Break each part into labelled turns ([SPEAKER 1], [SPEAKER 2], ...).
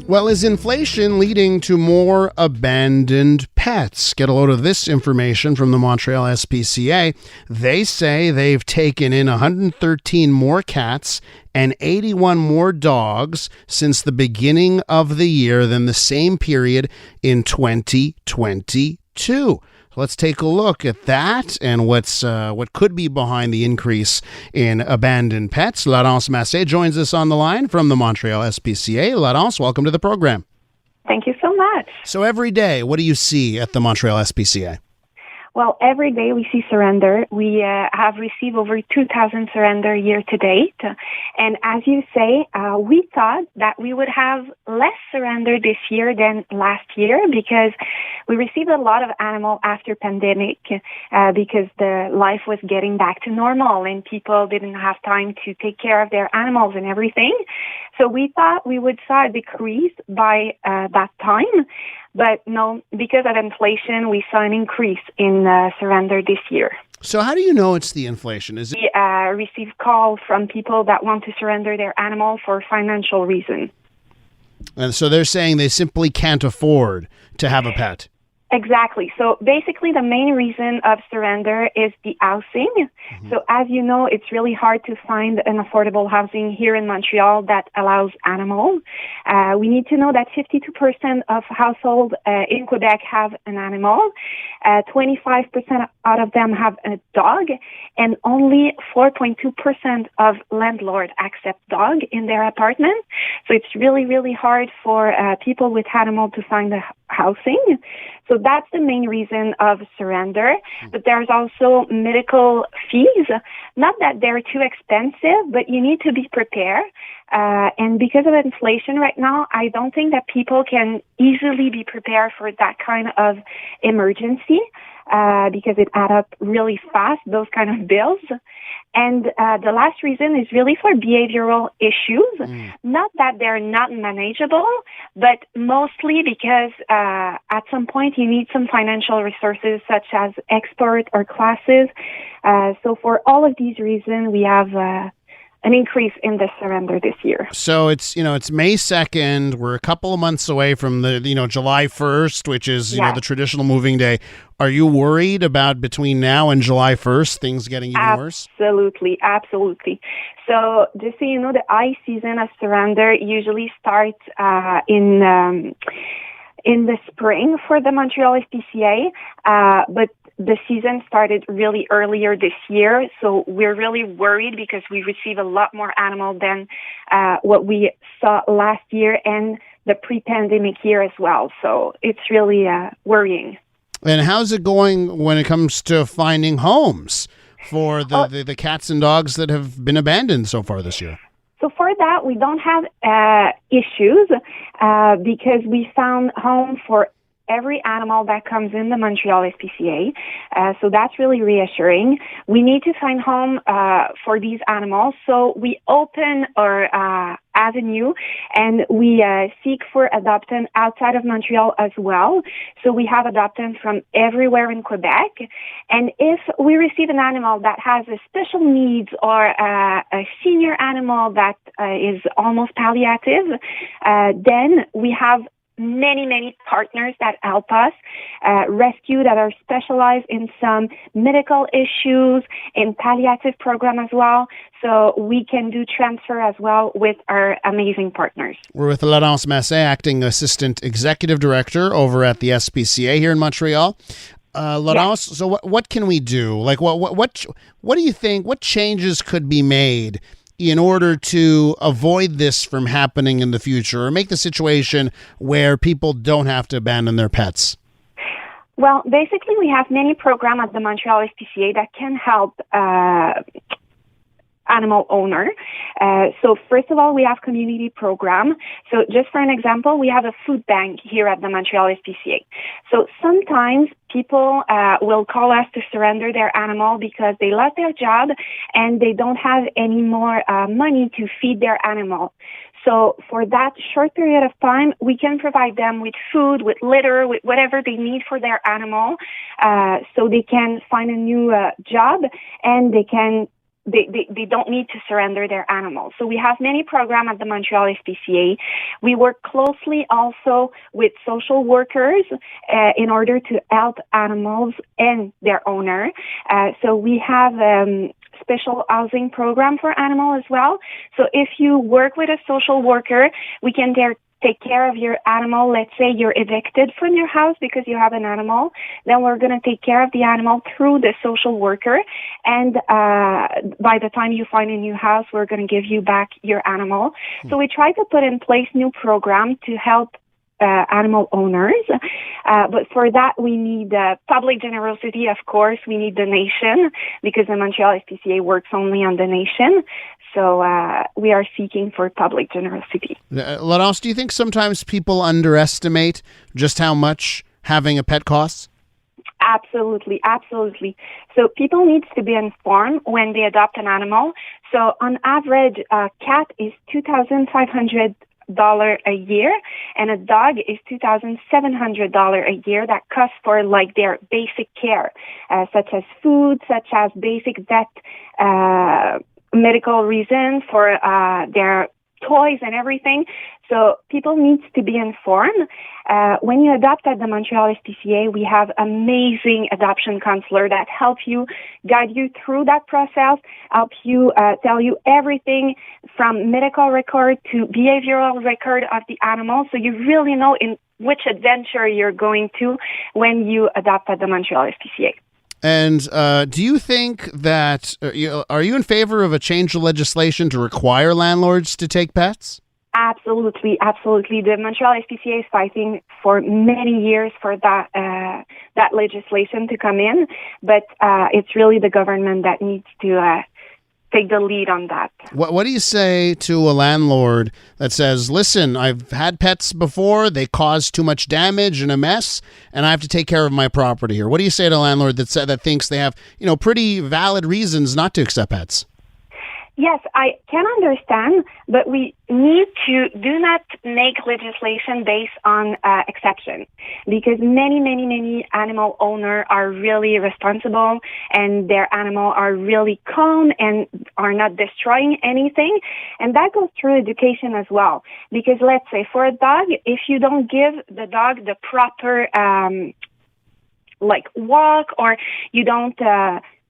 [SPEAKER 1] Well, is inflation leading to more abandoned pets? Get a load of this information from the Montreal SPCA. They say they've taken in 113 more cats and 81 more dogs since the beginning of the year than the same period in 2022. Let's take a look at that and what could be behind the increase in abandoned pets. Laurence Massé joins us on the line from the Montreal SPCA. Laurence, welcome to the program.
[SPEAKER 2] Thank you so much.
[SPEAKER 1] So every day, what do you see at the Montreal SPCA?
[SPEAKER 2] Well, every day we see surrender. We have received over 2,000 surrender year to date. And as you say, we thought that we would have less surrender this year than last year because we received a lot of animal after pandemic because the life was getting back to normal and people didn't have time to take care of their animals and everything. So we thought we would saw a decrease by that time. But no, because of inflation, we saw an increase in surrender this year.
[SPEAKER 1] So how do you know it's the inflation? Is it?
[SPEAKER 2] We receive calls from people that want to surrender their animal for financial reasons.
[SPEAKER 1] And so they're saying they simply can't afford to have a pet.
[SPEAKER 2] Exactly. So basically the main reason of surrender is the housing. Mm-hmm. So as you know, it's really hard to find an affordable housing here in Montreal that allows animals. We need to know that 52% of households in Quebec have an animal. 25% out of them have a dog, and only 4.2% of landlords accept dog in their apartment. So it's really, really hard for people with animals to find a housing. So that's the main reason of surrender. But there's also medical fees. Not that they're too expensive, but you need to be prepared. And because of inflation right now, I don't think that people can easily be prepared for that kind of emergency because it adds up really fast, those kind of bills. And the last reason is really for behavioral issues. Not that they're not manageable, but mostly because at some point you need some financial resources such as expert or classes. So for all of these reasons, we have an increase in the surrender this year.
[SPEAKER 1] So it's May 2nd. We're a couple of months away from the July 1st, which is the traditional moving day. Are you worried about between now and July 1st things getting even worse?
[SPEAKER 2] Absolutely. So just so you know, the high season of surrender usually starts in the spring for the Montreal SPCA, but the season started really earlier this year, so we're really worried because we receive a lot more animals than what we saw last year and the pre-pandemic year as well. So it's really worrying.
[SPEAKER 1] And how's it going when it comes to finding homes for the cats and dogs that have been abandoned so far this year?
[SPEAKER 2] So for that, we don't have issues because we found home for every animal that comes in the Montreal SPCA. So that's really reassuring. We need to find home for these animals. So we open our avenue and we seek for adoption outside of Montreal as well. So we have adoption from everywhere in Quebec. And if we receive an animal that has a special needs or a senior animal that is almost palliative, then we have many partners that help us rescue that are specialized in some medical issues, in palliative program as well. So we can do transfer as well with our amazing partners. We're
[SPEAKER 1] with Laurence Massé, Acting Assistant Executive Director over at the SPCA here in Montreal. Laurence, so what can we do? Like, what do you think? What changes could be made in order to avoid this from happening in the future or make the situation where people don't have to abandon their pets?
[SPEAKER 2] Well, basically, we have many programs at the Montreal SPCA that can help animal owner. So first of all, we have community program. So just for an example, we have a food bank here at the Montreal SPCA. So sometimes people will call us to surrender their animal because they lost their job and they don't have any more money to feed their animal. So for that short period of time, we can provide them with food, with litter, with whatever they need for their animal, so they can find a new job and they can they don't need to surrender their animals. So we have many programs at the Montreal SPCA. We work closely also with social workers in order to help animals and their owner. So we have special housing program for animals as well. So if you work with a social worker, we can take care of your animal. Let's say you're evicted from your house because you have an animal. Then we're going to take care of the animal through the social worker. And by the time you find a new house, we're going to give you back your animal. So we try to put in place new programs to help animal owners. But for that, we need public generosity, of course. We need donation because the Montreal SPCA works only on donation. So we are seeking for public generosity.
[SPEAKER 1] Laurence, do you think sometimes people underestimate just how much having a pet costs?
[SPEAKER 2] Absolutely, absolutely. So people need to be informed when they adopt an animal. So on average, a cat is $2,500 a year, and a dog is $2,700 a year. That costs for like their basic care, such as food, such as basic vet medical reasons for their toys and everything. So people need to be informed. When you adopt at the Montreal SPCA, we have amazing adoption counselor that help you, guide you through that process, help you tell you everything from medical record to behavioral record of the animal. So you really know in which adventure you're going to when you adopt at the Montreal SPCA.
[SPEAKER 1] And do you think that, are you in favor of a change of legislation to require landlords to take pets?
[SPEAKER 2] Absolutely, absolutely. The Montreal SPCA is fighting for many years for that legislation to come in, but it's really the government that needs to take the lead on that.
[SPEAKER 1] What do you say to a landlord that says, listen, I've had pets before, they cause too much damage and a mess, and I have to take care of my property here? What do you say to a landlord that thinks they have, pretty valid reasons not to accept pets?
[SPEAKER 2] Yes, I can understand, but we need to do not make legislation based on exception, because many animal owners are really responsible and their animal are really calm and are not destroying anything. And that goes through education as well, because let's say for a dog, if you don't give the dog the proper walk, or you don't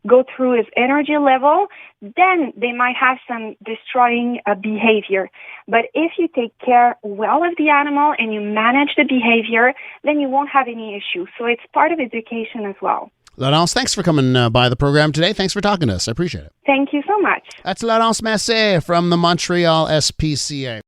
[SPEAKER 2] go through his energy level, then they might have some destroying behavior. But if you take care well of the animal and you manage the behavior, then you won't have any issues. So it's part of education as well.
[SPEAKER 1] Laurence, thanks for coming by the program today. Thanks for talking to us. I appreciate it.
[SPEAKER 2] Thank you so much.
[SPEAKER 1] That's Laurence Massé from the Montreal SPCA.